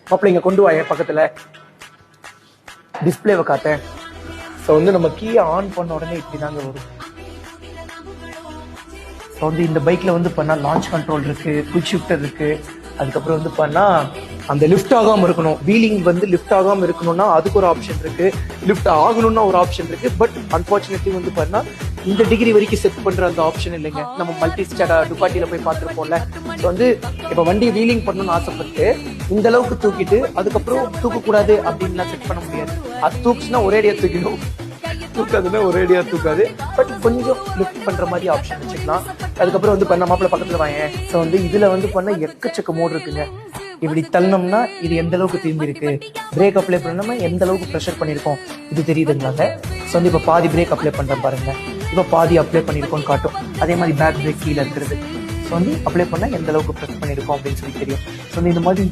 மாப்பிள்ள இங்க கொண்டு வாங்க பக்கத்துல டிஸ்பிளேவை காட்டேன். ஸோ வந்து நம்ம கீயை ஆன் பண்ண உடனே இப்படி தாங்க வரும். ஸோ வந்து இந்த பைக்ல வந்து பண்ணா லான்ச் கண்ட்ரோல் இருக்கு, குயிக் ஷிஃப்டர் இருக்கு. அதுக்கப்புறம் வந்து பண்ணா அந்த லிஃப்ட் ஆகாம இருக்கணும், வீலிங் வந்து லிஃப்ட் ஆகாம இருக்கணும்னா அதுக்கு ஒரு ஆப்ஷன் இருக்கு, லிஃப்ட் ஆகணும்னா ஒரு ஆப்ஷன் இருக்கு. பட் அன்பார்ச்சுனேட்லி வந்து பண்ணா இந்த டிகிரி வரைக்கும் செட் பண்ற அந்த ஆப்ஷன் இல்லைங்க. நம்ம மல்டி ஸ்டாடா டுகாட்டில போய் பார்த்துருப்போம்ல. ஸோ வந்து இப்போ வண்டி வீலிங் பண்ணணும்னு ஆசைப்பட்டு இந்த அளவுக்கு தூக்கிட்டு அதுக்கப்புறம் தூக்கக்கூடாது அப்படின்லாம் செட் பண்ண முடியாது. அது தூக்குச்சுன்னா ஒரேடியா தூக்கிடும், தூக்காதுன்னா ஒரேடியா தூக்காது. பட் கொஞ்சம் லிஃப்ட் பண்ற மாதிரி ஆப்ஷன் வச்சுக்கலாம். அதுக்கப்புறம் வந்து பண்ண மாப்பிள்ள பக்கத்துல வாங்க. ஸோ வந்து இதுல வந்து பண்ண எக்கச்சக்க மோடு இருக்குங்க. இப்படி தள்ளனோம்னா இது எந்த அளவுக்கு திரும்பி இருக்கு, பிரேக் அப்ளை பண்ணோம்னா எந்த அளவுக்கு ப்ரெஷர் பண்ணியிருக்கோம் இது தெரியுதுங்களாங்க. ஸோ வந்து இப்போ பாதி பிரேக் அப்ளை பண்றேன் பாருங்க, இப்போ பாதி அப்ளை பண்ணியிருக்கோம்னு காட்டும். அதே மாதிரி பேக் பிரேக் கீழே இருக்கிறது. ஸோ வந்து அப்ளை பண்ணால் எந்த அளவுக்கு ப்ரெஸ் பண்ணியிருக்கோம் அப்படின்னு சொல்லி தெரியும். ஸோ வந்து இந்த மாதிரி